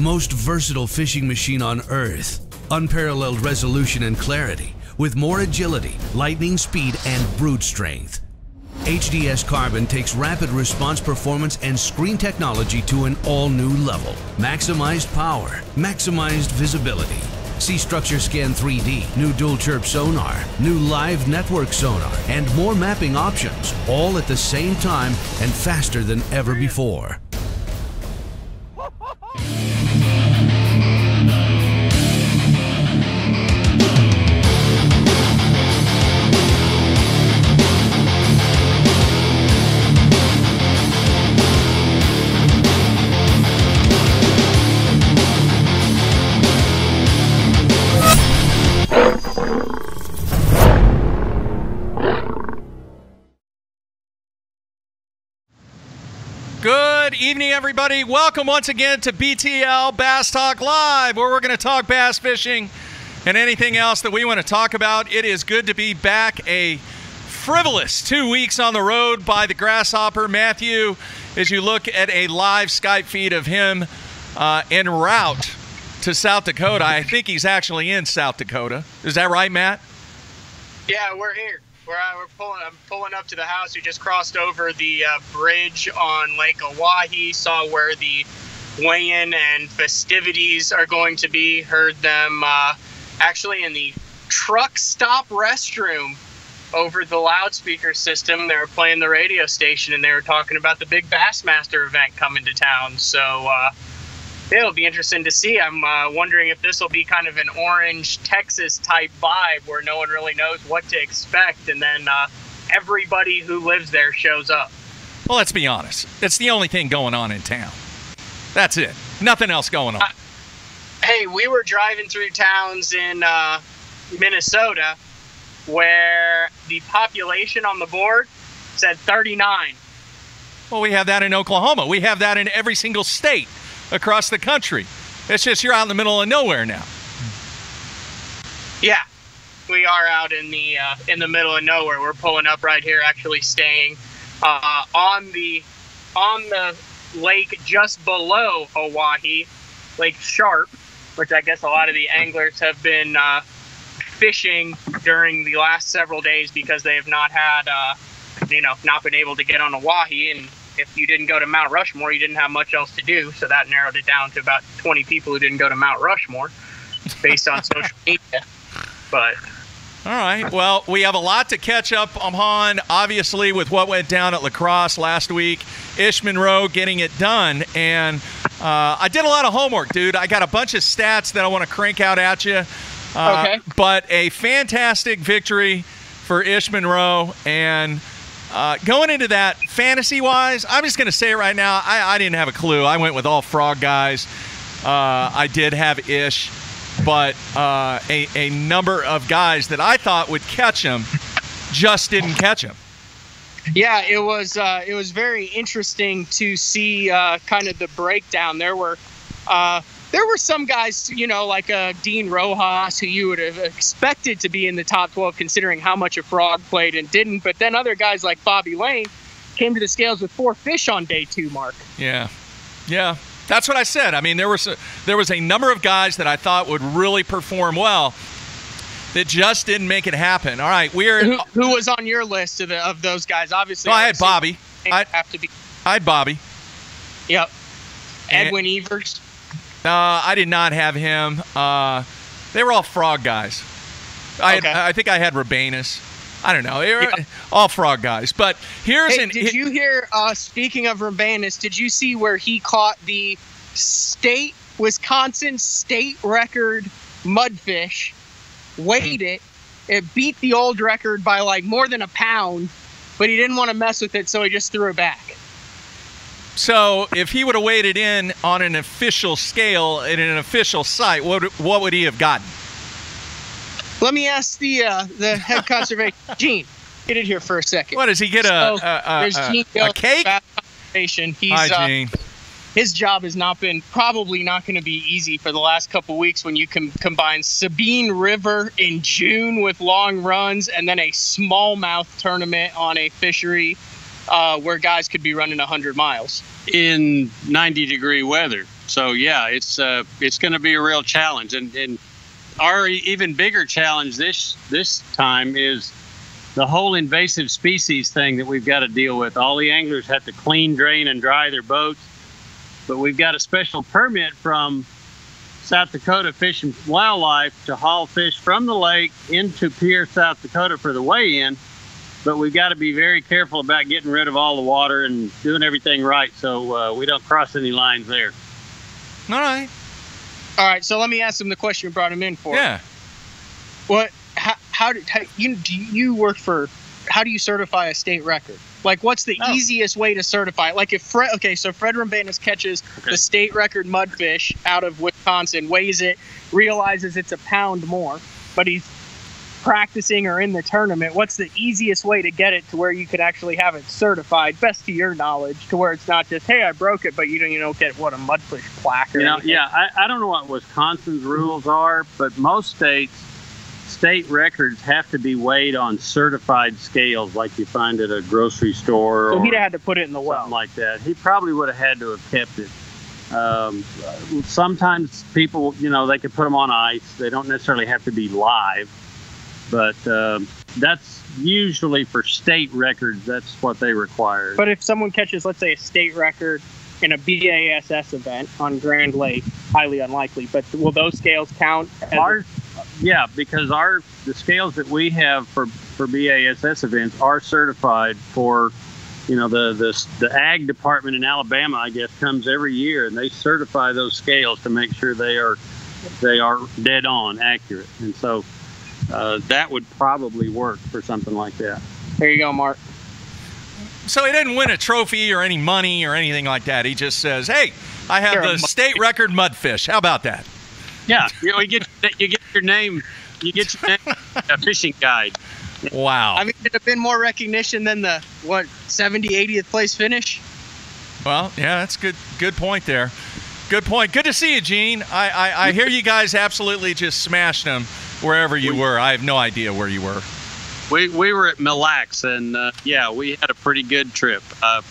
most versatile fishing machine on Earth. Unparalleled resolution and clarity, with more agility, lightning speed, and brute strength. HDS Carbon takes rapid response performance and screen technology to an all-new level. Maximized power, maximized visibility. See Structure Scan 3D, new dual chirp sonar, new live network sonar, and more mapping options, all at the same time and faster than ever before. Good evening, everybody. Welcome once again to BTL Bass Talk Live, where we're going to talk bass fishing and anything else that we want to talk about. It is good to be back. A frivolous 2 weeks on the road by the Grasshopper. Matthew, as you look at a live Skype feed of him en route to South Dakota, I think he's actually in South Dakota. Is that right, Matt? Yeah, we're here. I'm pulling up to the house. We just crossed over the bridge on Lake Oahe, saw where the weigh-in and festivities are going to be. Heard them actually in the truck stop restroom over the loudspeaker system. They were playing the radio station, and they were talking about the big Bassmaster event coming to town. So it'll be interesting to see. I'm wondering if this will be kind of an Orange, Texas type vibe where no one really knows what to expect, and then everybody who lives there shows up. Well, let's be honest. It's the only thing going on in town. That's it. Nothing else going on. Hey, we were driving through towns in Minnesota where the population on the board said 39. Well, we have that in Oklahoma. We have that in every single state across the country. It's just you're out in the middle of nowhere now. Yeah, we are out in the middle of nowhere. We're pulling up right here, actually staying on the lake just below Oahe, Lake Sharp, which I guess a lot of the anglers have been fishing during the last several days because they have not had not been able to get on Oahe. And if you didn't go to Mount Rushmore, you didn't have much else to do. So that narrowed it down to about 20 people who didn't go to Mount Rushmore based on social media. But all right. Well, we have a lot to catch up on, obviously, with what went down at La Crosse last week. Ish Monroe getting it done. And I did a lot of homework, dude. I got a bunch of stats that I want to crank out at you. Okay. But a fantastic victory for Ish Monroe. And going into that, fantasy-wise, I'm just going to say it right now, I didn't have a clue. I went with all frog guys. I did have Ish, but a number of guys that I thought would catch him just didn't catch him. Yeah, it was very interesting to see kind of the breakdown. There were some guys, like Dean Rojas, who you would have expected to be in the top 12 considering how much a frog played and didn't. But then other guys like Bobby Lane came to the scales with 4 fish on day 2, Mark. Yeah. That's what I said. I mean, there was a number of guys that I thought would really perform well that just didn't make it happen. All right, who was on your list of those guys? Obviously, I had Bobby. I had Bobby. Yep. Edwin Evers. I did not have him. They were all frog guys. I think I had Rabanus. I don't know. They were all frog guys. But did you hear, speaking of Rabanus, did you see where he caught the Wisconsin state record mudfish, weighed it, beat the old record by like more than a pound, but he didn't want to mess with it, so he just threw it back. So if he would have weighed it in on an official scale at an official site, what would he have gotten? Let me ask the head conservation, Gene. Get it here for a second. What does he get? A cake? Hi, Gene. His job has probably not going to be easy for the last couple weeks when you can combine Sabine River in June with long runs and then a smallmouth tournament on a fishery where guys could be running 100 miles. In 90-degree weather. So yeah, it's going to be a real challenge, and our even bigger challenge this time is the whole invasive species thing that we've got to deal with. All the anglers have to clean, drain, and dry their boats, but we've got a special permit from South Dakota Fish and Wildlife to haul fish from the lake into Pierre, South Dakota for the weigh-in. But we've got to be very careful about getting rid of all the water and doing everything right so we don't cross any lines there. All right. All right, so let me ask him the question you brought him in for. Yeah. What? How do you work for? How do you certify a state record? Like, what's the easiest way to certify it? Like, if Fred Rambanus catches the state record mudfish out of Wisconsin, weighs it, realizes it's a pound more, but he's practicing or in the tournament, what's the easiest way to get it to where you could actually have it certified, best to your knowledge, to where it's not just, hey, I broke it, but you don't get a mudfish plaque or anything? Yeah, I don't know what Wisconsin's rules are, but most state records have to be weighed on certified scales like you find at a grocery store. So he'd have had to put it in the well. Something like that. He probably would have had to have kept it. Sometimes people, they could put them on ice. They don't necessarily have to be live. But that's usually for state records. That's what they require. But if someone catches, let's say, a state record in a BASS event on Grand Lake, highly unlikely. But will those scales count? Yeah, because the scales that we have for BASS events are certified for, the ag department in Alabama, I guess, comes every year and they certify those scales to make sure they are dead on accurate. And so that would probably work for something like that. There you go, Mark. So he didn't win a trophy or any money or anything like that. He just says, hey, I have the state record mudfish. How about that? Yeah, you get your name. You get your name, a fishing guide. Wow. I mean, it'd have been more recognition than the 70, 80th place finish. Well, yeah, that's good point there. Good point. Good to see you, Gene. I hear you guys absolutely just smashed them wherever you were. I have no idea where you were. We were at Mille Lacs, and we had a pretty good trip. A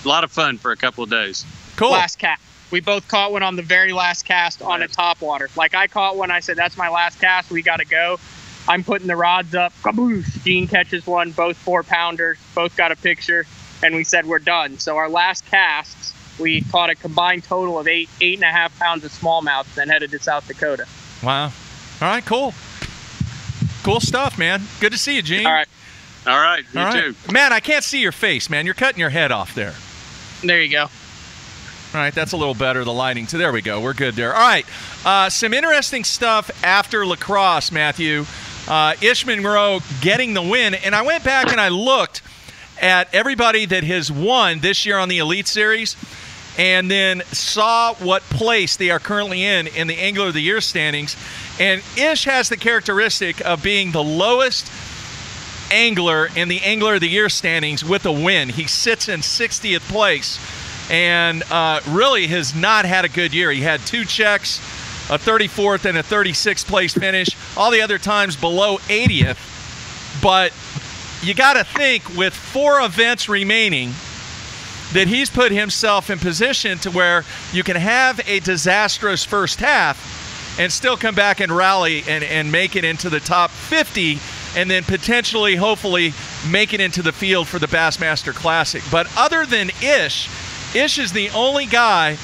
lot of fun for a couple of days. Cool. Last cast. We both caught one on the very last cast on a topwater. Like, I caught one. I said, that's my last cast. We got to go. I'm putting the rods up. Kaboosh. Gene catches one, both 4-pounders. Both got a picture. And we said, we're done. So our last casts, we caught a combined total of 8.5 pounds of smallmouth, then headed to South Dakota. Wow. All right, cool. Cool stuff, man. Good to see you, Gene. All right. You too. Man, I can't see your face, man. You're cutting your head off there. There you go. All right, that's a little better, the lighting. So there we go. We're good there. All right, some interesting stuff after lacrosse, Matthew. Ish Monroe getting the win. And I went back and I looked at everybody that has won this year on the Elite Series and then saw what place they are currently in the Angler of the Year standings. And Ish has the characteristic of being the lowest angler in the Angler of the Year standings with a win. He sits in 60th place and really has not had a good year. He had 2 checks, a 34th and a 36th place finish, all the other times below 80th. But you got to think with 4 events remaining that he's put himself in position to where you can have a disastrous first half and still come back and rally and make it into the top 50 and then potentially, hopefully, make it into the field for the Bassmaster Classic. But other than Ish is the only guy.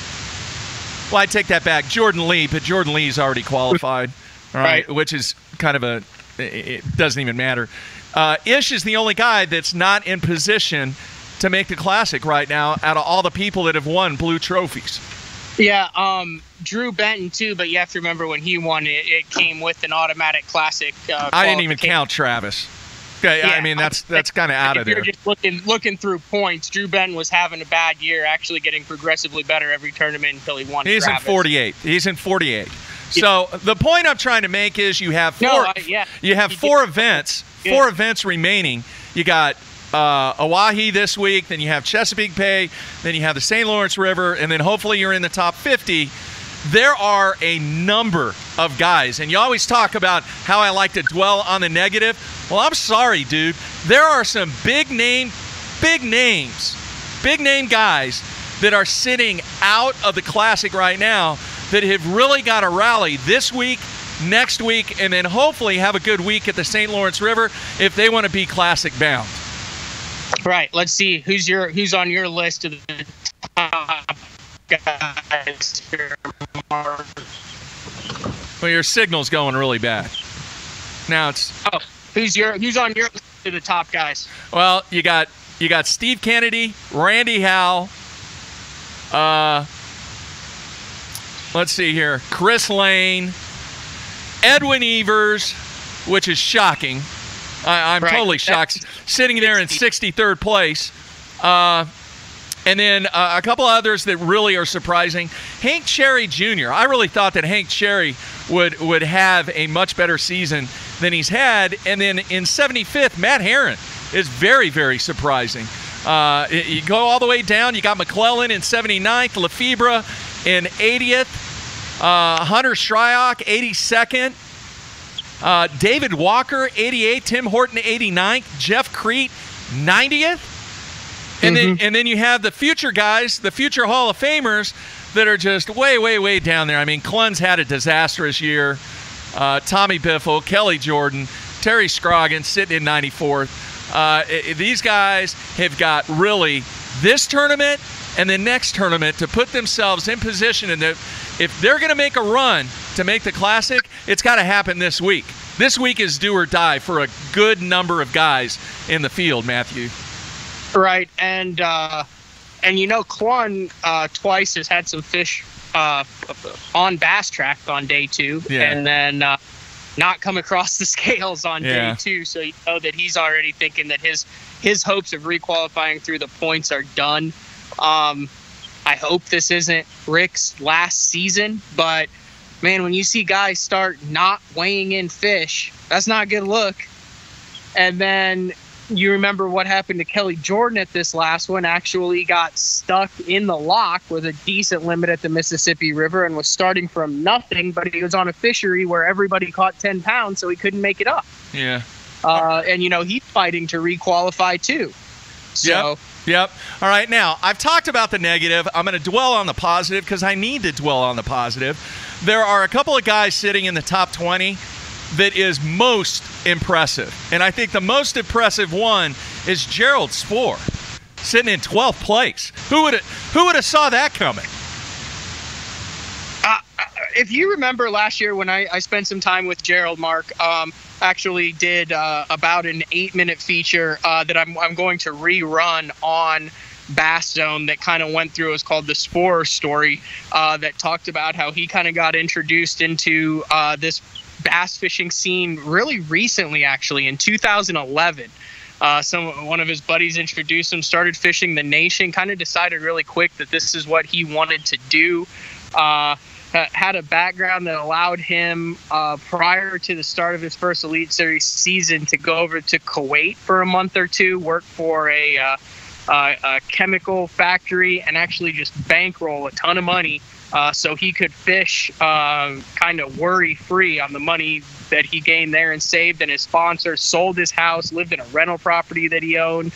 Well, I take that back. Jordan Lee, but Jordan Lee's already qualified, all right, which is kind of it doesn't even matter. Ish is the only guy that's not in position to make the Classic right now out of all the people that have won blue trophies. Yeah, Drew Benton too, but you have to remember when he won it came with an automatic Classic. I didn't even count Travis. Okay, yeah, I mean that's kind of out of there. If you're just looking through points, Drew Benton was having a bad year, actually getting progressively better every tournament until he won. He's Travis. in 48. He's in 48. So the point I'm trying to make is you have four events, 4 events remaining. You got Oahe this week, then you have Chesapeake Bay, then you have the St. Lawrence River, and then hopefully you're in the top 50. There are a number of guys, and you always talk about how I like to dwell on the negative. Well, I'm sorry, dude. There are some big name guys that are sitting out of the Classic right now that have really got to rally this week, next week, and then hopefully have a good week at the St. Lawrence River if they want to be Classic bound. Right. Let's see who's on your list of the top guys here, Mark. Well, your signal's going really bad. Now it's who's on your list of the top guys? Well, you got Steve Kennedy, Randy Howe. Let's see here. Chris Lane, Edwin Evers, which is shocking. I'm totally shocked. Sitting there in 63rd place. And then a couple others that really are surprising. Hank Cherry Jr. I really thought that Hank Cherry would have a much better season than he's had. And then in 75th, Matt Herron is very, very surprising. You go all the way down. You got McClellan in 79th, Lefebvre in 80th, Hunter Shryock 82nd, David Walker 88th, Tim Horton 89th, Jeff Crete 90th. And then you have the future guys, the future Hall of Famers that are just way, way, way down there. I mean, Klun's had a disastrous year. Tommy Biffle, Kelly Jordan, Terry Scroggins sitting in 94th. These guys have got really this tournament and the next tournament to put themselves in position. And if they're going to make a run to make the Classic, it's got to happen this week. This week is do or die for a good number of guys in the field, Matthew. Right, and Klun twice has had some fish on Bass Track on day 2, and then not come across the scales on day 2. So you know that he's already thinking that his hopes of requalifying through the points are done. I hope this isn't Rick's last season, but man, when you see guys start not weighing in fish, that's not a good look. And then you remember what happened to Kelly Jordan at this last one. Actually got stuck in the lock with a decent limit at the Mississippi River and was starting from nothing, but he was on a fishery where everybody caught 10 pounds, so he couldn't make it up. Yeah. And, he's fighting to requalify too. So. Yep. All right. Now, I've talked about the negative. I'm going to dwell on the positive because I need to dwell on the positive. There are a couple of guys sitting in the top 20 that is most impressive. And I think the most impressive one is Gerald Spoor, sitting in 12th place. Who would have saw that coming? If you remember last year when I spent some time with Gerald, Mark, actually did about an 8-minute feature that I'm going to rerun on Bass Zone that kind of went through. It was called the Spoor Story, that talked about how he kind of got introduced into this bass fishing scene really recently, actually in 2011. One of his buddies introduced him, started fishing the Nation, kind of decided really quick that this is what he wanted to do. Had a background that allowed him, prior to the start of his first Elite Series season, to go over to Kuwait for a month or two, work for a chemical factory, and actually just bankroll a ton of money so he could fish kind of worry-free on the money that he gained there and saved. And his sponsor sold his house, lived in a rental property that he owned,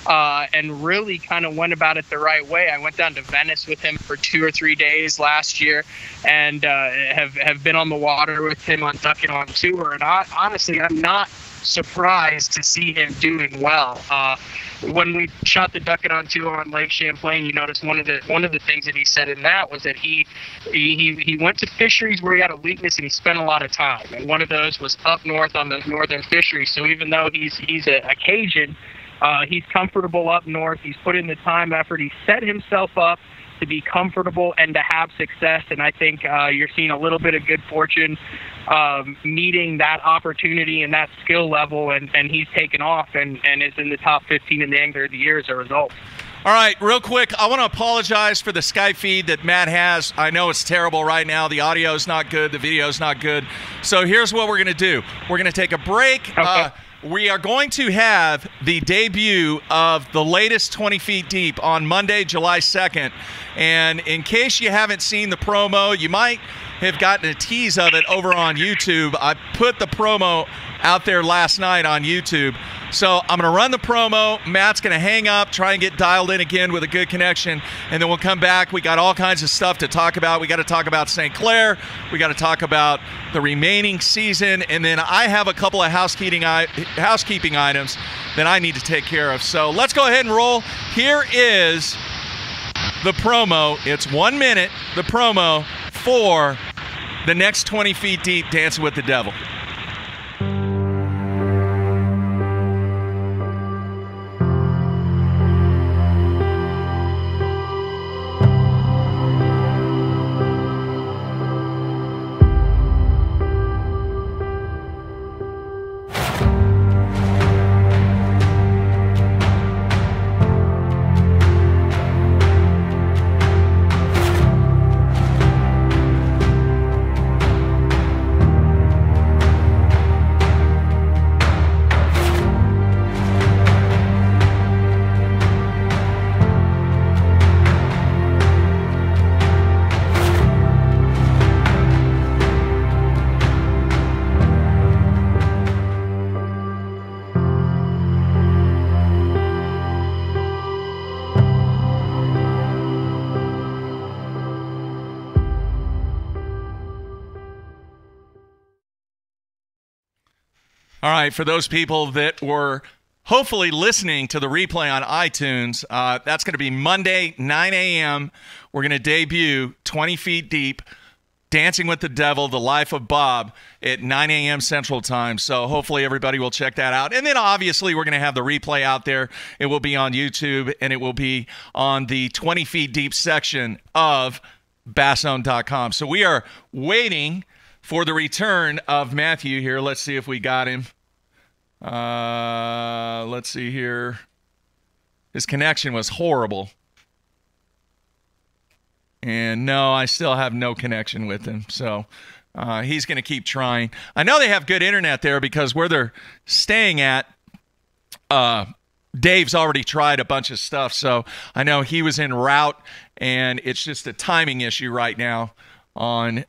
and really kind of went about it the right way. I went down to Venice with him for 2 or 3 days last year, and have been on the water with him on Duck It On Tour. And honestly, I'm not surprised to see him doing well. When we shot the Duck It On Tour on Lake Champlain, you notice one of the things that he said in that was that he went to fisheries where he had a weakness and he spent a lot of time. And one of those was up north on those northern fisheries. So even though he's a Cajun, he's comfortable up north. He's put in the time, effort. He set himself up to be comfortable and to have success. And I think you're seeing a little bit of good fortune meeting that opportunity and that skill level, and he's taken off and is in the top 15 in the Angler of the Year as a result. All right, real quick, I want to apologize for the Skype feed that Matt has. I know it's terrible right now. The audio's not good. The video's not good. So here's what we're going to do. We're going to take a break. Okay. We are going to have the debut of the latest 20 Feet Deep on Monday, July 2nd. And in case you haven't seen the promo, you might have gotten a tease of it over on YouTube. I put the promo out there last night on YouTube. So I'm going to run the promo. Matt's going to hang up, try and get dialed in again with a good connection, and then we'll come back. We got all kinds of stuff to talk about. We got to talk about St. Clair. We got to talk about the remaining season, and then I have a couple of housekeeping items that I need to take care of. So let's go ahead and roll. Here is the promo. It's 1 minute, the promo for the next 20 Feet Deep Dancing with the Devil. All right, for those people that were hopefully listening to the replay on iTunes, that's going to be Monday, 9 a.m. We're going to debut 20 Feet Deep, Dancing with the Devil, The Life of Bob at 9 a.m. Central Time. So hopefully everybody will check that out. And then obviously we're going to have the replay out there. It will be on YouTube, and it will be on the 20 Feet Deep section of Bassown.com. So we are waiting for the return of Matthew here. Let's see if we got him. Let's see here. His connection was horrible. And no, I still have no connection with him. So he's going to keep trying. I know they have good internet there because where they're staying at, Dave's already tried a bunch of stuff. So I know he was en route, and it's just a timing issue right now on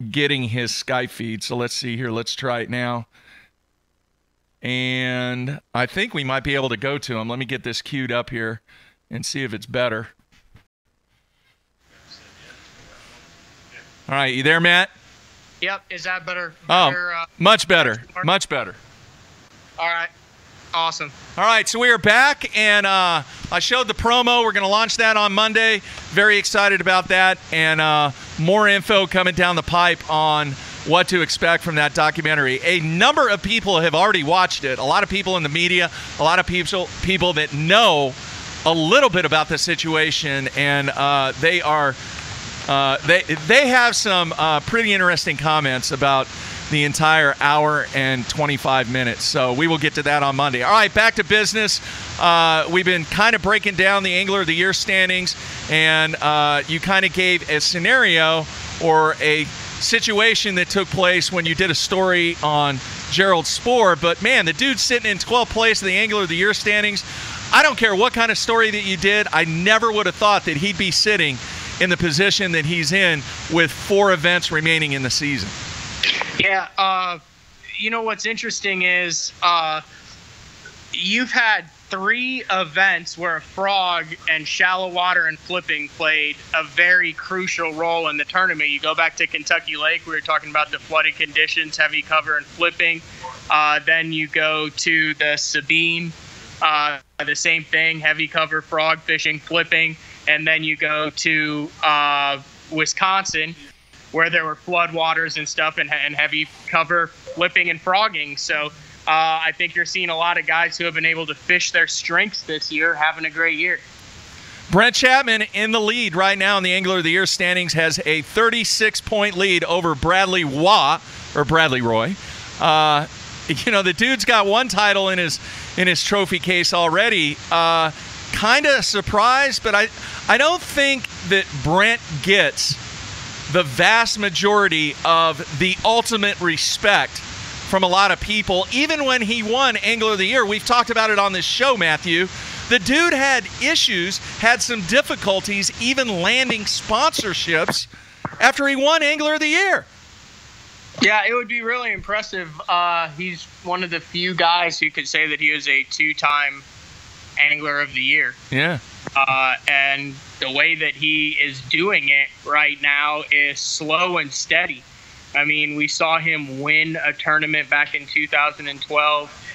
getting his Skype feed. So let's see here. Let's try it now. And I think we might be able to go to him. Let me get this queued up here and see if it's better. All right, you there, Matt? Yep. Is that better? Much better. Much better. All right. Awesome. All right, so we are back, and I showed the promo. We're going to launch that on Monday. Very excited about that, and more info coming down the pipe on what to expect from that documentary. A number of people have already watched it. A lot of people in the media, a lot of people that know a little bit about the situation, and they have some pretty interesting comments about the entire hour and 25 minutes. So we will get to that on Monday. All right, back to business. We've been kind of breaking down the Angler of the Year standings, and you kind of gave a scenario or a situation that took place when you did a story on Gerald Spohr. But man, the dude's sitting in 12th place in the Angler of the Year standings. I don't care what kind of story that you did. I never would have thought that he'd be sitting in the position that he's in with 4 events remaining in the season. Yeah, you know what's interesting is you've had 3 events where frog and shallow water and flipping played a very crucial role in the tournament. You go back to Kentucky Lake, we were talking about the flooding conditions, heavy cover and flipping. Then you go to the Sabine, the same thing, heavy cover, frog fishing, flipping. And then you go to Wisconsin, where there were floodwaters and stuff, and heavy cover flipping and frogging. So I think you're seeing a lot of guys who have been able to fish their strengths this year, having a great year. Brent Chapman in the lead right now in the Angler of the Year standings, has a 36-point lead over Bradley Roy. You know, the dude's got 1 title in his trophy case already. Kind of surprised, but I don't think that Brent gets the vast majority of the ultimate respect from a lot of people. Even when he won Angler of the Year, we've talked about it on this show, Matthew, the dude had issues, had some difficulties even landing sponsorships after he won Angler of the Year. Yeah, it would be really impressive. He's one of the few guys who could say that he was a 2-time Angler of the Year. Yeah. And the way that he is doing it right now is slow and steady. I mean, we saw him win a tournament back in 2012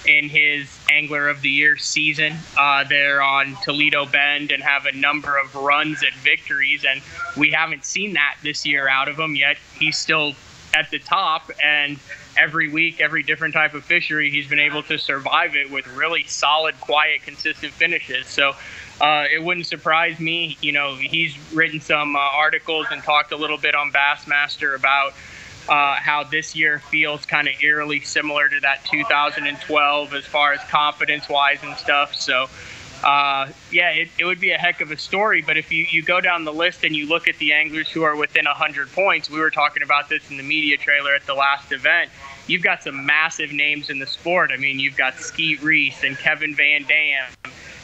in his Angler of the Year season there on Toledo Bend and have a number of runs at victories. And we haven't seen that this year out of him yet. He's still at the top, and every week, every different type of fishery, he's been able to survive it with really solid, quiet, consistent finishes. So it wouldn't surprise me. You know, he's written some articles and talked a little bit on Bassmaster about how this year feels kind of eerily similar to that 2012 as far as confidence-wise and stuff. So, yeah, it would be a heck of a story. But if you go down the list and you look at the anglers who are within 100 points, we were talking about this in the media trailer at the last event, you've got some massive names in the sport. I mean, you've got Skeet Reese and Kevin Van Dam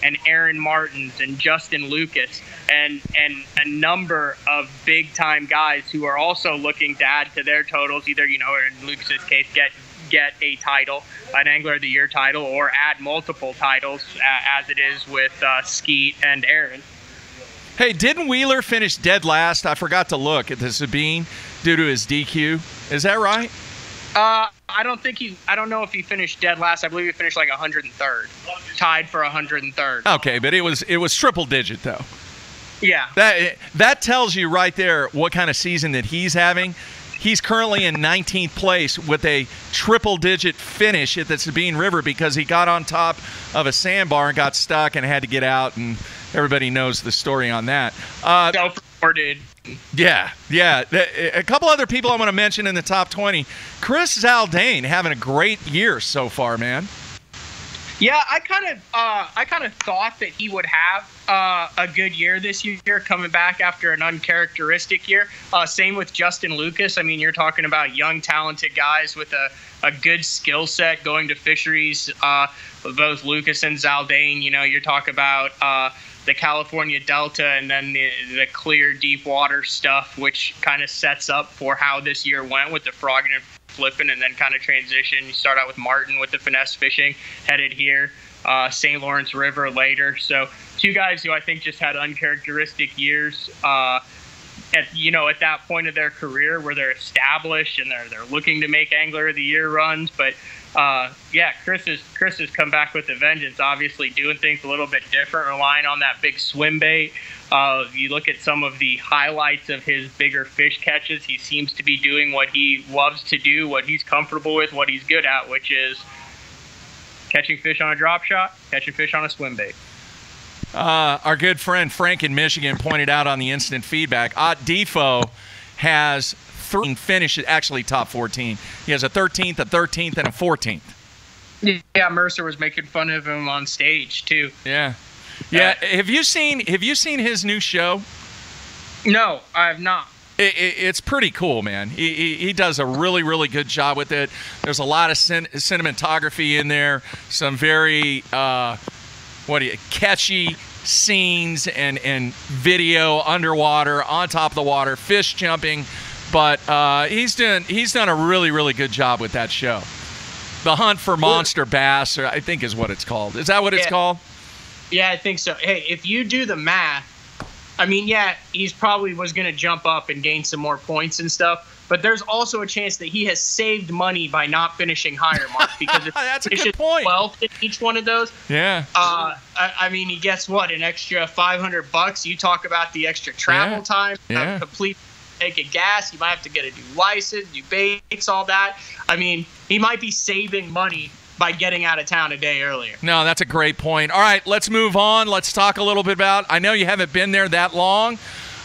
and Aaron Martins and Justin Lucas and a number of big-time guys who are also looking to add to their totals, either, you know, or in Lucas's case, get a title, an Angler of the Year title, or add multiple titles as it is with Skeet and Aaron. Hey, didn't Wheeler finish dead last? I forgot to look at the Sabine due to his DQ. Is that right? I don't know if he finished dead last. I believe he finished like 103rd, tied for 103rd. Okay, but it was triple digit though. Yeah. That tells you right there what kind of season that he's having. He's currently in 19th place with a triple-digit finish at the Sabine River because he got on top of a sandbar and got stuck and had to get out, and everybody knows the story on that. Self-reported. Yeah. A couple other people I want to mention in the top 20. Chris Zaldain having a great year so far, man. Yeah, I kind of thought that he would have a good year this year, coming back after an uncharacteristic year. Same with Justin Lucas. I mean, you're talking about young, talented guys with a good skill set going to fisheries. Both Lucas and Zaldain, you know, you're talking about the California Delta and then the clear deep water stuff, which kind of sets up for how this year went with the frogging and flipping, and then kind of transition. You start out with Martin with the finesse fishing, headed here, St. Lawrence River later. So two guys who I think just had uncharacteristic years at that point of their career where they're established and they're looking to make Angler of the Year runs. But yeah, Chris has come back with a vengeance, obviously doing things a little bit different, relying on that big swim bait. You look at some of the highlights of his bigger fish catches, he seems to be doing what he loves to do, what he's comfortable with, what he's good at, which is catching fish on a drop shot, catching fish on a swim bait. Our good friend Frank in Michigan pointed out on the instant feedback, Ott Defo has 13 finishes, actually top 14. He has a 13th, a 13th, and a 14th. Yeah, Mercer was making fun of him on stage too. Yeah. Have you seen his new show? No, I have not. It's pretty cool, man. He does a really, really good job with it. There's a lot of cinematography in there, some very catchy scenes and video underwater, on top of the water, fish jumping. But he's done a really, really good job with that show. The Hunt for Monster Bass, I think is what it's called. Is that what it's called? Yeah, I think so. Hey, if you do the math, I mean, yeah, he's probably was going to jump up and gain some more points and stuff. But there's also a chance that he has saved money by not finishing higher marks because if that's a good point. 12 in each one of those. Yeah. I mean, he gets what, an extra $500. You talk about the extra travel time, complete tank of gas. You might have to get a new license, new baits, all that. I mean, he might be saving money by getting out of town a day earlier. No, that's a great point. All right, let's move on. Let's talk a little bit about, I know you haven't been there that long,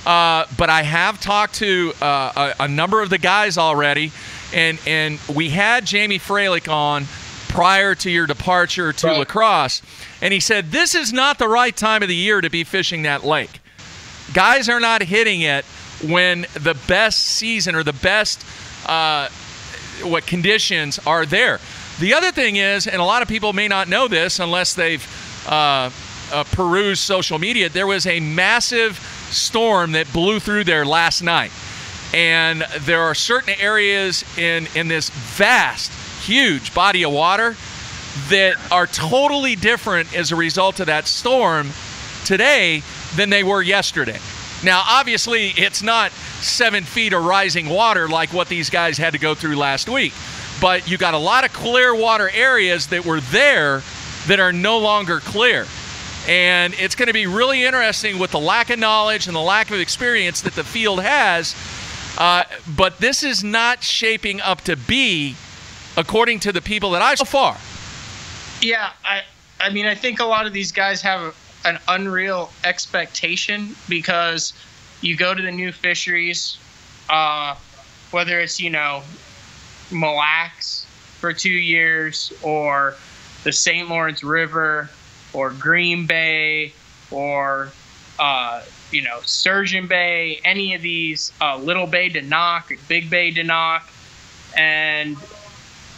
but I have talked to a number of the guys already, and we had Jamie Freilich on prior to your departure to La Crosse, and he said this is not the right time of the year to be fishing that lake. Guys are not hitting it when the best season or the best conditions are there. The other thing is, and a lot of people may not know this unless they've perused social media, there was a massive storm that blew through there last night. And there are certain areas in this vast, huge body of water that are totally different as a result of that storm today than they were yesterday. Now, obviously, it's not 7 feet of rising water like what these guys had to go through last week. But you got a lot of clear water areas that were there that are no longer clear. And it's going to be really interesting with the lack of knowledge and the lack of experience that the field has. But this is not shaping up to be, according to the people that I so far. Yeah, I mean, I think a lot of these guys have an unreal expectation because you go to the new fisheries, whether it's, Mille Lacs for 2 years or the St. Lawrence River or Green Bay or, Sturgeon Bay, any of these, Little Bay to knock, Big Bay to knock. And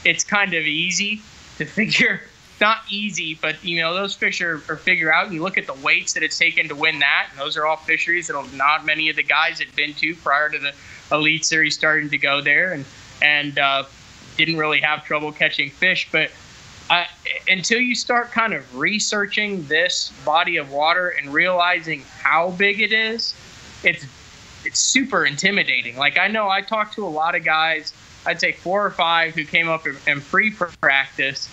it's kind of easy to figure, not easy, but, those fish are figure out. And you look at the weights that it's taken to win that. And those are all fisheries that not many of the guys had been to prior to the Elite Series starting to go there. And didn't really have trouble catching fish. But until you start kind of researching this body of water and realizing how big it is, it's super intimidating. Like, I know I talked to a lot of guys, I'd say 4 or 5, who came up in pre-practice,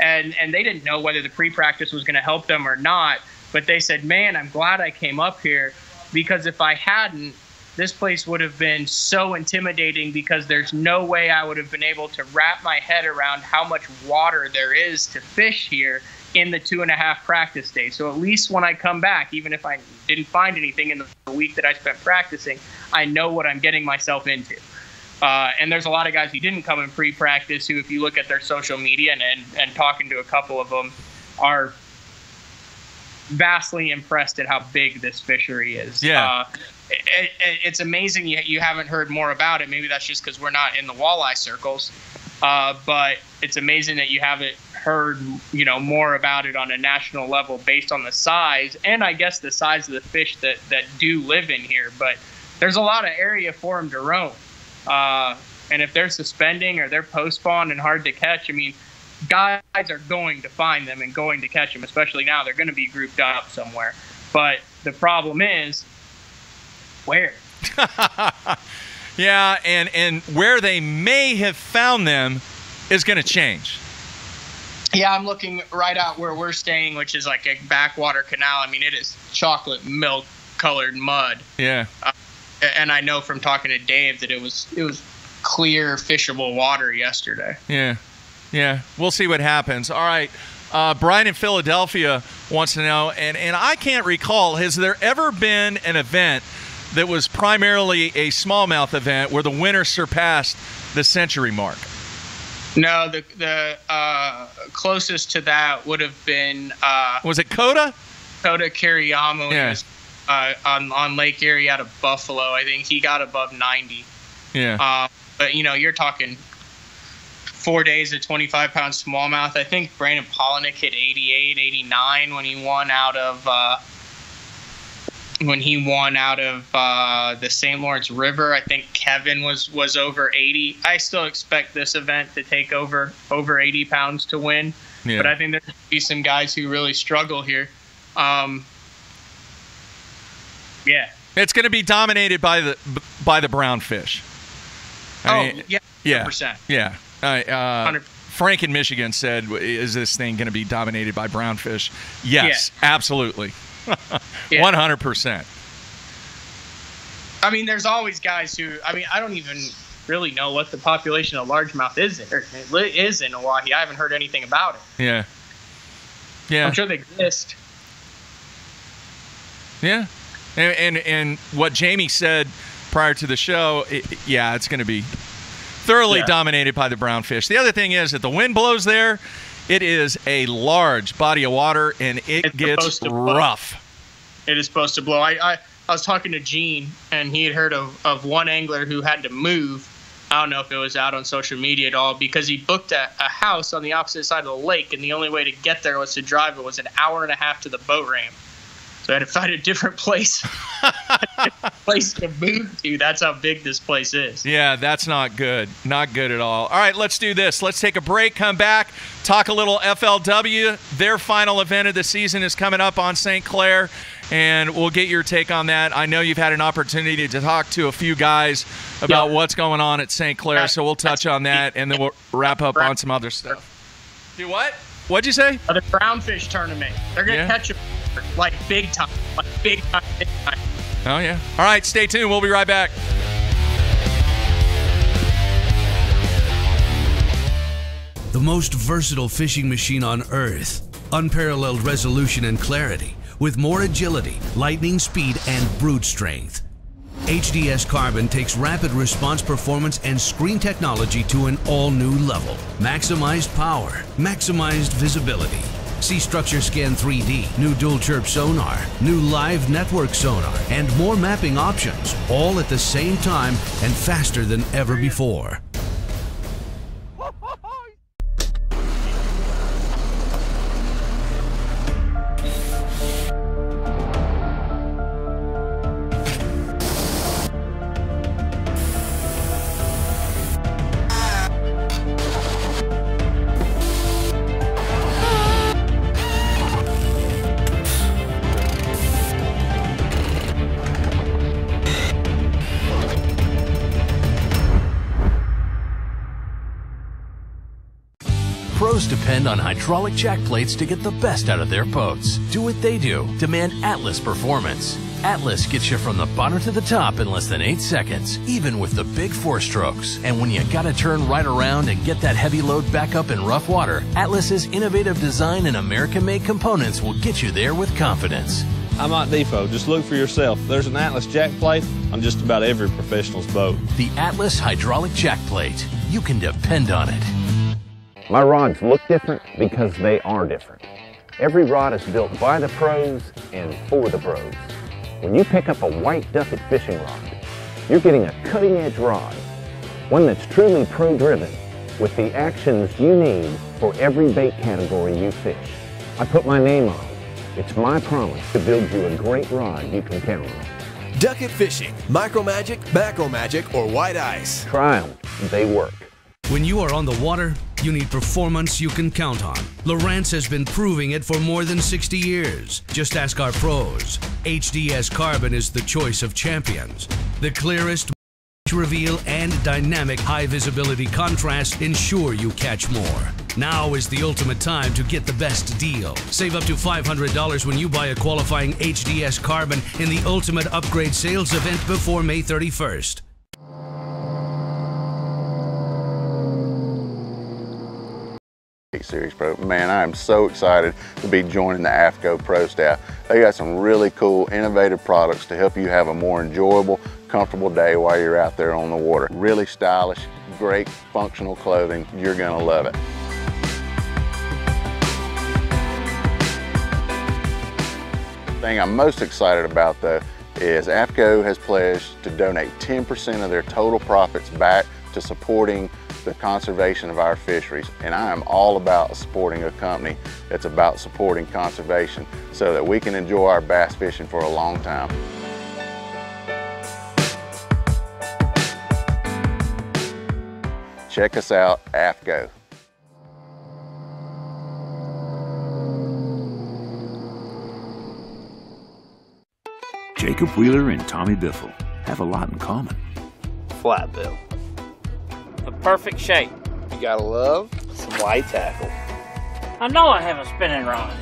and they didn't know whether the pre-practice was going to help them or not. But they said, man, I'm glad I came up here, because if I hadn't, this place would have been so intimidating, because there's no way I would have been able to wrap my head around how much water there is to fish here in the 2.5 practice days. So at least when I come back, even if I didn't find anything in the week that I spent practicing, I know what I'm getting myself into. And there's a lot of guys who didn't come in pre-practice who, if you look at their social media and talking to a couple of them, are vastly impressed at how big this fishery is. Yeah. It's amazing you haven't heard more about it. Maybe that's just because we're not in the walleye circles. But it's amazing that you haven't heard, more about it on a national level based on the size, and I guess the size of the fish that do live in here. But there's a lot of area for them to roam. And if they're suspending or they're post-spawn and hard to catch, I mean, guys are going to find them and going to catch them, especially now. They're going to be grouped up somewhere. But the problem is, where? Yeah, and where they may have found them is going to change. Yeah, I'm looking right out where we're staying, which is like a backwater canal. I mean, it is chocolate milk colored mud. Yeah. And I know from talking to Dave that it was clear, fishable water yesterday. Yeah. We'll see what happens. All right. Brian in Philadelphia wants to know, and I can't recall, has there ever been an event that was primarily a smallmouth event where the winner surpassed the century mark? No, the closest to that would have been... was it Coda? Coda Kiriyama. Yeah. On Lake Erie out of Buffalo. I think he got above 90. Yeah. But, you're talking 4 days of 25-pound smallmouth. I think Brandon Polinick hit 88, 89 when he won out of the St. Lawrence River. I think Kevin was over 80. I still expect this event to take over 80 pounds to win. Yeah. But I think there's going to be some guys who really struggle here. Yeah. It's going to be dominated by the brown fish. I mean, yeah, 100%. Yeah. Frank in Michigan said, is this thing going to be dominated by brown fish? Yes, absolutely. 100%. I mean, there's always guys who, I don't even really know what the population of largemouth is in Oahe. I haven't heard anything about it. Yeah. I'm sure they exist. Yeah. And what Jamie said prior to the show, it's going to be thoroughly dominated by the brown fish. The other thing is that the wind blows there. It is a large body of water, and it gets rough. It is supposed to blow. I was talking to Gene, and he had heard of one angler who had to move. I don't know if it was out on social media at all, because he booked a house on the opposite side of the lake, and the only way to get there was to drive. It was an hour and a half to the boat ramp. So I had to find a different place, to move to. That's how big this place is. Yeah, that's not good. Not good at all. All right, let's do this. Let's take a break, come back, talk a little FLW. Their final event of the season is coming up on St. Clair, and we'll get your take on that. I know you've had an opportunity to talk to a few guys about what's going on at St. Clair, so we'll touch on that, and then we'll wrap up on some other stuff. Do what? What'd you say? The brownfish tournament. They're going to catch them like big time. Big time. Oh, yeah. All right, stay tuned. We'll be right back. The most versatile fishing machine on Earth. Unparalleled resolution and clarity, with more agility, lightning speed, and brute strength. HDS Carbon takes rapid response performance and screen technology to an all-new level. Maximized power, maximized visibility. See Structure Scan 3D, new dual chirp sonar, new live network sonar, and more mapping options, all at the same time and faster than ever before. Pros depend on hydraulic jack plates to get the best out of their boats. Do what they do. Demand Atlas performance. Atlas gets you from the bottom to the top in less than 8 seconds, even with the big 4-strokes. And when you gotta turn right around and get that heavy load back up in rough water, Atlas's innovative design and American-made components will get you there with confidence. I'm at Depot. Just look for yourself. There's an Atlas jack plate on just about every professional's boat. The Atlas hydraulic jack plate. You can depend on it. My rods look different because they are different. Every rod is built by the pros and for the pros. When you pick up a white Duckett fishing rod, you're getting a cutting-edge rod, one that's truly pro-driven with the actions you need for every bait category you fish. I put my name on it. It's my promise to build you a great rod you can count on. Duckett Fishing, Micro Magic, Macro Magic, or White Ice. Try them. They work. When you are on the water, you need performance you can count on. Lowrance has been proving it for more than 60 years. Just ask our pros. HDS Carbon is the choice of champions. The clearest reveal and dynamic high visibility contrast ensure you catch more. Now is the ultimate time to get the best deal. Save up to $500 when you buy a qualifying HDS Carbon in the Ultimate Upgrade Sales event before May 31st. Series Pro. Man, I am so excited to be joining the AFCO Pro staff. They got some really cool, innovative products to help you have a more enjoyable, comfortable day while you're out there on the water. Really stylish, great functional clothing. You're gonna love it. The thing I'm most excited about though is AFCO has pledged to donate 10% of their total profits back to supporting the conservation of our fisheries, and I am all about supporting a company that's about supporting conservation so that we can enjoy our bass fishing for a long time. Check us out, AFCO. Jacob Wheeler and Tommy Biffle have a lot in common. Flat bill. The perfect shape. You gotta love some white tackle. I know I have a spinning rod.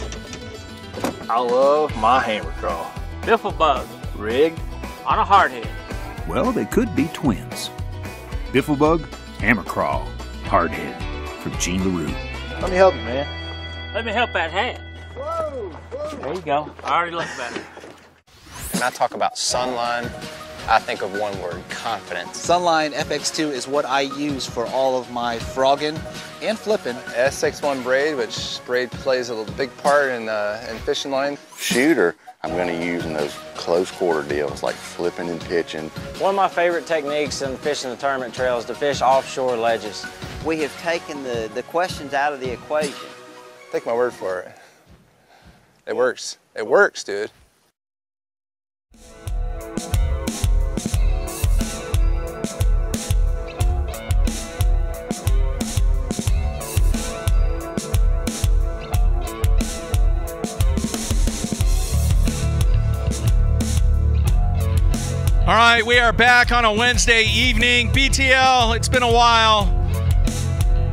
I love my hammer crawl. Biffle bug. Rigged on a hardhead. Well, they could be twins. Bifflebug, hammer crawl, hardhead, from Gene LaRue. Let me help you, man. Let me help that hat. Whoa, whoa. There you go. I already look better. When I talk about Sunline, I think of one word: confidence. Sunline FX2 is what I use for all of my frogging and flipping. SX1 braid, which braid plays a big part in fishing line. Shooter, I'm going to use in those close quarter deals like flipping and pitching. One of my favorite techniques in fishing the tournament trail is to fish offshore ledges. We have taken the questions out of the equation. Take my word for it. It works. It works, dude. right, we are back on a Wednesday evening. BTL, it's been a while.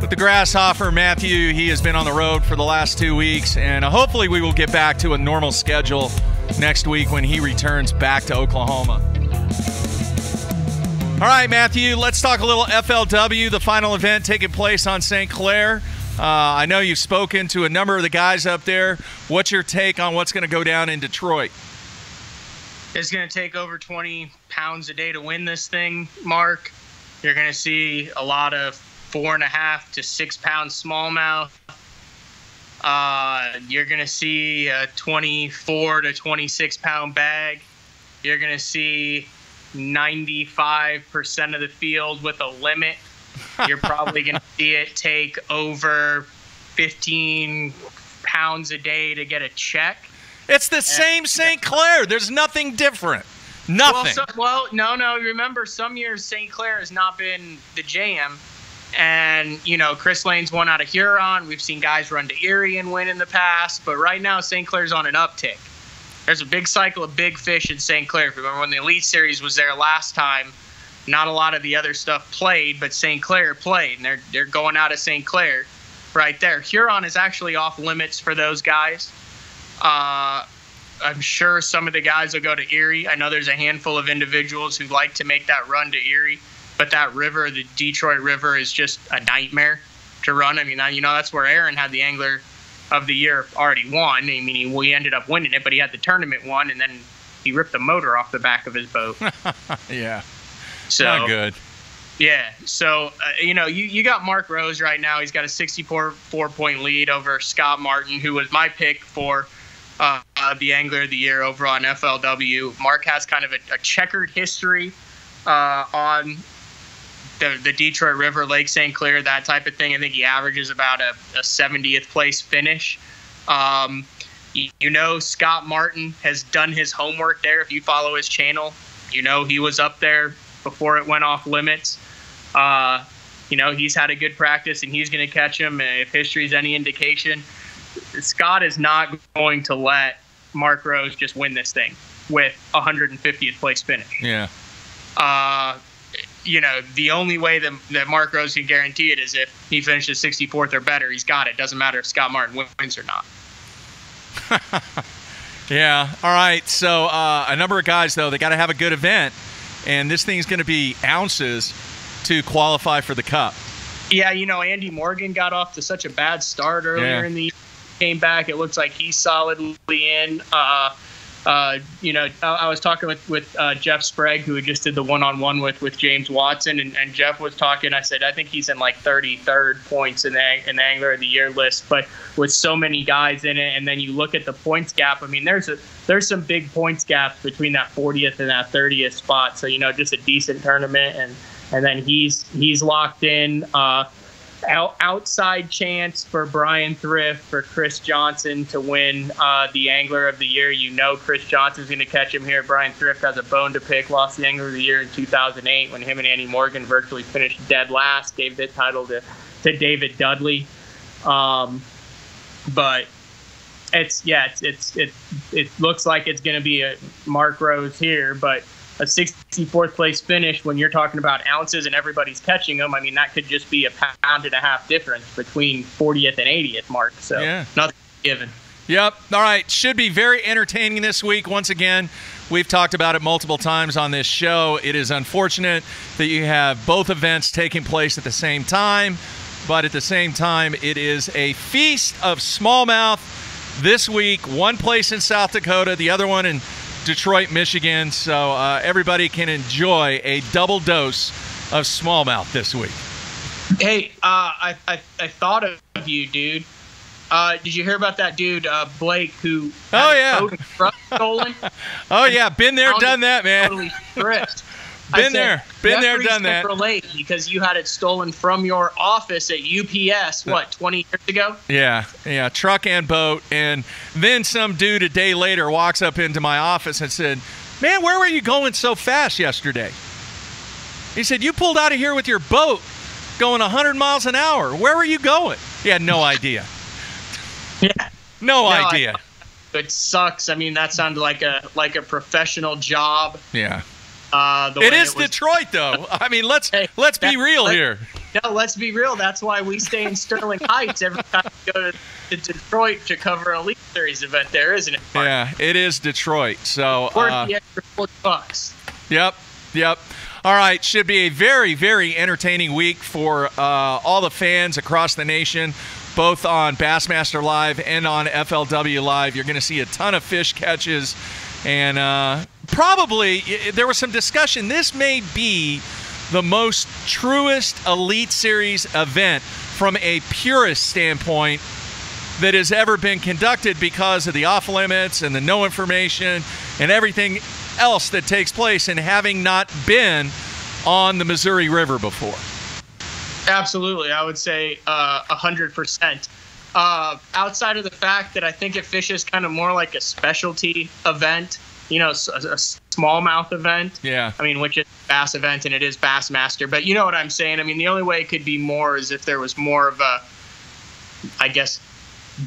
With the Grasshopper, Matthew, he has been on the road for the last 2 weeks, and hopefully we will get back to a normal schedule next week when he returns back to Oklahoma. All right, Matthew, let's talk a little FLW, the final event taking place on St. Clair. I know you've spoken to a number of the guys up there. What's your take on what's going to go down in Detroit? It's going to take over 20 pounds a day to win this thing, Mark. You're going to see a lot of 4.5 to 6 pound smallmouth. You're going to see a 24 to 26 pound bag. You're going to see 95% of the field with a limit. You're probably going to see it take over 15 pounds a day to get a check. It's the same St. Clair. There's nothing different. Nothing. No. Remember, some years St. Clair has not been the jam. And, Chris Lane's won out of Huron. We've seen guys run to Erie and win in the past. But right now, St. Clair's on an uptick. There's a big cycle of big fish in St. Clair. Remember when the Elite Series was there last time, not a lot of the other stuff played, but St. Clair played. And they're going out of St. Clair right there. Huron is actually off limits for those guys. I'm sure some of the guys will go to Erie. I know there's a handful of individuals who like to make that run to Erie. But that river, the Detroit River, is just a nightmare to run. I mean, that's where Aaron had the Angler of the Year already won. I mean, we ended up winning it, but he had the tournament won, and then he ripped the motor off the back of his boat. Yeah. So, not good. Yeah. So, you got Mark Rose right now. He's got a 64-point lead over Scott Martin, who was my pick for the Angler of the Year over on FLW. Mark has kind of a checkered history on the Detroit River, Lake St. Clair, that type of thing. I think he averages about a 70th place finish. Scott Martin has done his homework there. If you follow his channel, he was up there before it went off limits. He's had a good practice, and he's going to catch him. If history is any indication, Scott is not going to let Mark Rose just win this thing with 150th place finish. Yeah. The only way that Mark Rose can guarantee it is if he finishes 64th or better. He's got it. Doesn't matter if Scott Martin wins or not. Yeah. All right. So a number of guys, though, they got to have a good event. And this thing's going to be ounces to qualify for the Cup. Yeah, Andy Morgan got off to such a bad start earlier in the year. Came back. It looks like he's solidly in. I was talking with Jeff Sprague, who just did the one-on-one with James Watson, and Jeff was talking. I said, I think he's in like 33rd points in the Angler of the Year list, but with so many guys in it, and then you look at the points gap. I mean, there's some big points gaps between that 40th and that 30th spot. So just a decent tournament, and then he's locked in. Outside chance for Brian Thrift, for Chris Johnson to win the Angler of the Year. Chris Johnson's going to catch him here. Brian Thrift has a bone to pick, lost the Angler of the Year in 2008 when him and Andy Morgan virtually finished dead last, gave the title to David Dudley. But it looks like it's going to be a Mark Rose here, but a 64th place finish when you're talking about ounces and everybody's catching them. I mean, that could just be a pound and a half difference between 40th and 80th mark. So nothing given. Yep. All right. Should be very entertaining this week. Once again, we've talked about it multiple times on this show. It is unfortunate that you have both events taking place at the same time, but at the same time, it is a feast of smallmouth this week. One place in South Dakota, the other one in Detroit, Michigan, so everybody can enjoy a double dose of smallmouth this week. Hey, I thought of you, dude. Did you hear about that dude, Blake, who had his truck stolen? Oh, yeah, been there, done that, man. Totally stripped. Been there, done that. Relate because you had it stolen from your office at UPS, 20 years ago? Yeah, truck and boat. And then some dude a day later walks up into my office and said, man, where were you going so fast yesterday? He said, you pulled out of here with your boat going 100 miles an hour. Where were you going? He had no idea. Yeah. No idea. It sucks. I mean, that sounded like a professional job. Yeah. It is Detroit, though. I mean, let's be real here. No, let's be real. That's why we stay in Sterling Heights every time we go to Detroit to cover an Elite Series event there, isn't it? Mark? Yeah, it is Detroit. So worth the extra $40. Yep. All right, should be a very, very entertaining week for all the fans across the nation, both on Bassmaster Live and on FLW Live. You're going to see a ton of fish catches, and probably there was some discussion. This may be the most truest Elite Series event from a purist standpoint that has ever been conducted because of the off limits and the no information and everything else that takes place, and having not been on the Missouri River before. Absolutely. I would say 100%. Outside of the fact that I think it fishes kind of more like a specialty event, you know, a smallmouth event. Yeah. I mean, which is a bass event and it is Bassmaster, but you know what I'm saying? I mean, the only way it could be more is if there was more of a, I guess,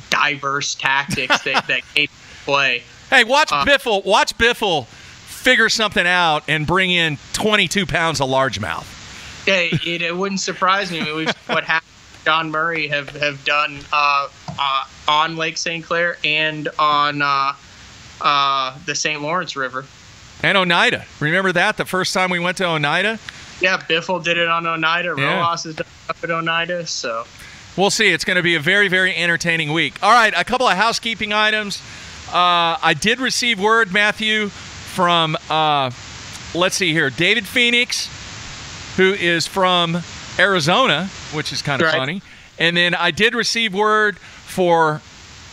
diverse tactics that came into play. Hey, watch Biffle figure something out and bring in 22 pounds of largemouth. Hey, it wouldn't surprise me. I mean, we've seen what happened. John Murray have done on Lake St. Clair and on the St. Lawrence River. And Oneida. Remember that? The first time we went to Oneida? Yeah, Biffle did it on Oneida. Yeah. Rojas has done it up at Oneida. So we'll see. It's going to be a very, very entertaining week. All right, a couple of housekeeping items. I did receive word, Matthew, from, let's see here, David Phoenix, who is from Arizona, which is kind of funny. And then I did receive word for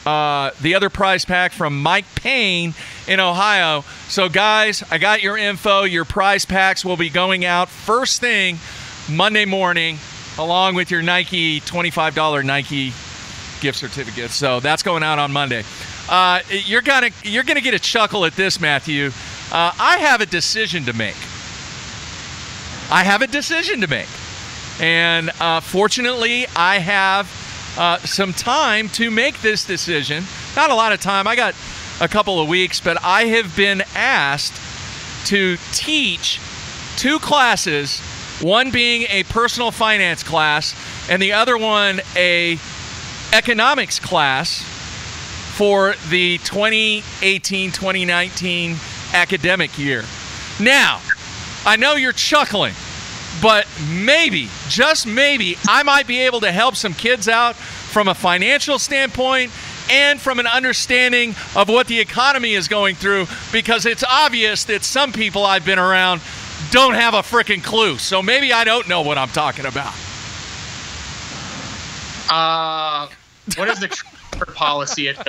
the other prize pack from Mike Payne in Ohio. So, guys, I got your info. Your prize packs will be going out first thing Monday morning, along with your Nike $25 Nike gift certificate. So that's going out on Monday. You're gonna get a chuckle at this, Matthew. I have a decision to make. And fortunately, I have some time to make this decision. Not a lot of time. I got a couple of weeks, but I have been asked to teach 2 classes, one being a personal finance class and the other one a economics class for the 2018-2019 academic year. Now, I know you're chuckling, but maybe, just maybe, I might be able to help some kids out from a financial standpoint and from an understanding of what the economy is going through, because it's obvious that some people I've been around don't have a freaking clue. So maybe I don't know what I'm talking about. What is the transfer policy at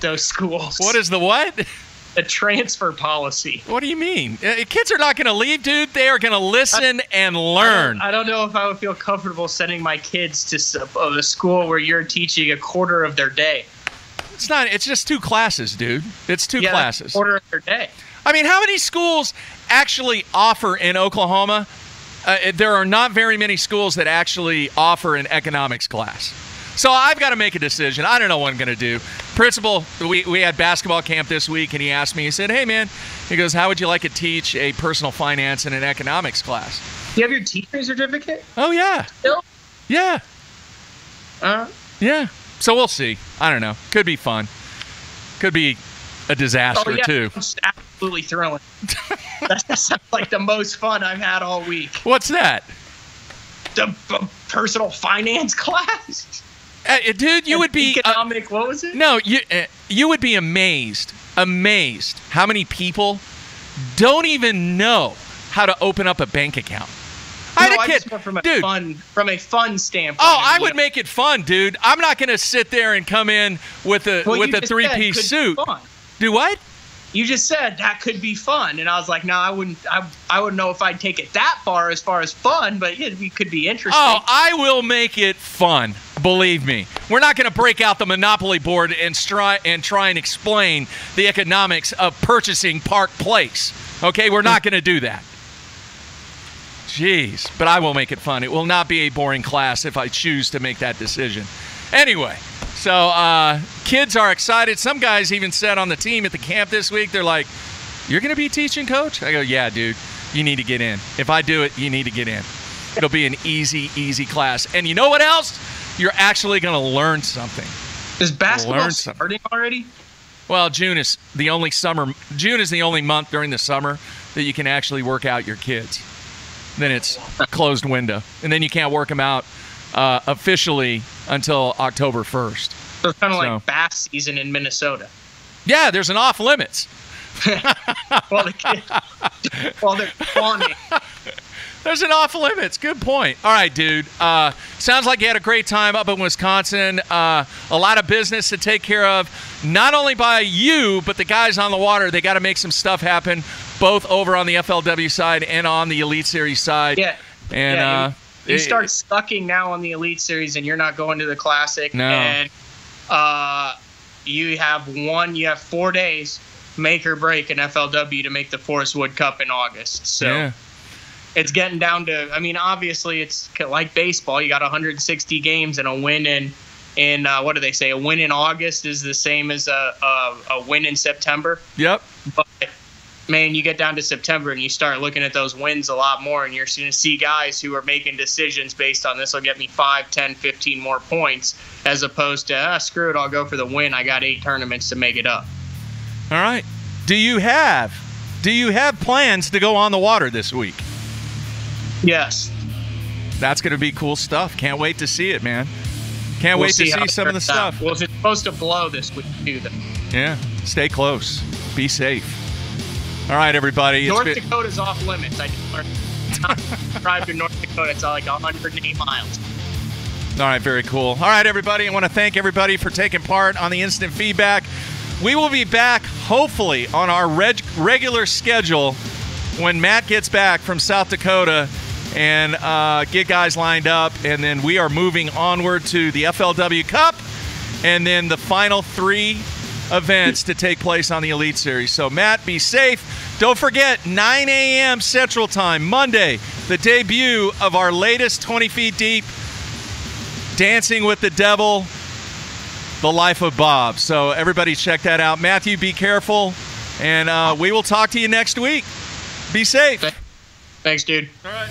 those schools? What is the what? The transfer policy. What do you mean? Kids are not going to leave, dude. They are going to listen and learn. I don't know if I would feel comfortable sending my kids to a school where you're teaching a quarter of their day. It's not. It's just 2 classes, dude. It's 2 classes. That's a quarter of their day. I mean, how many schools actually offer in Oklahoma? There are not very many schools that actually offer an economics class. So I've got to make a decision. I don't know what I'm going to do. Principal, we had basketball camp this week, and he asked me, he said, hey, man, he goes, how would you like to teach a personal finance and an economics class? Do you have your teaching certificate? Oh, yeah. Still? Yeah. Yeah. So we'll see. I don't know. Could be fun. Could be a disaster, too. I'm just absolutely thrilling. That sounds like the most fun I've had all week. What's that? The personal finance class. Dude, you would be economic. What was it? No, you would be amazed how many people don't even know how to open up a bank account. I had a kid, from a fun standpoint. Oh, I would make it fun, dude. I'm not going to sit there and come in with a 3-piece suit. Do what? You just said that could be fun, and I was like, no, I wouldn't. I wouldn't know if I'd take it that far as fun, but it could be interesting. Oh, I will make it fun. Believe me. We're not going to break out the Monopoly board and try and explain the economics of purchasing Park Place. Okay, we're not going to do that. Jeez, but I will make it fun. It will not be a boring class if I choose to make that decision. Anyway, so kids are excited. Some guys even said on the team at the camp this week, they're like, you're going to be teaching, Coach? I go, yeah, dude. you need to get in. If I do it, you need to get in. It'll be an easy, easy class. And you know what else? You're actually going to learn something. Is basketball starting already? Well, June is the only month during the summer that you can actually work out your kids. Then it's a closed window. And then you can't work them out officially until October 1st. So it's kind of like bass season in Minnesota. Yeah, there's an off limits. While they're spawning. There's an off limits. Good point. All right, dude. Sounds like you had a great time up in Wisconsin. A lot of business to take care of, not only by you, but the guys on the water. They got to make some stuff happen, both over on the FLW side and on the Elite Series side. Yeah. And you start sucking now on the Elite Series, and you're not going to the Classic. No. And you have 4 days, make or break an FLW to make the Forest Wood Cup in August. So. Yeah. It's getting down to, I mean, obviously it's like baseball. You got 160 games, and a win in what do they say? A win in August is the same as a win in September. Yep. But, man, you get down to September and you start looking at those wins a lot more, and you're going to see guys who are making decisions based on this will get me 5, 10, 15 more points, as opposed to, screw it, I'll go for the win. I got 8 tournaments to make it up. All right. Do you have plans to go on the water this week? Yes. That's going to be cool stuff. Can't wait to see it, man. Can't wait to see some of the stuff. Well, it's supposed to blow this week, too, then. Yeah. Stay close. Be safe. All right, everybody. North Dakota's off limits. I just learned. Drive to North Dakota. It's like 108 miles. All right, very cool. All right, everybody. I want to thank everybody for taking part on the instant feedback. We will be back, hopefully, on our regular schedule when Matt gets back from South Dakota and get guys lined up. And then we are moving onward to the FLW Cup and then the final 3 events to take place on the Elite Series. So, Matt, be safe. Don't forget, 9 a.m. Central Time, Monday, the debut of our latest 20 Feet Deep, Dancing with the Devil, The Life of Bob. So, everybody check that out. Matthew, be careful, and we will talk to you next week. Be safe. Thanks, dude. All right.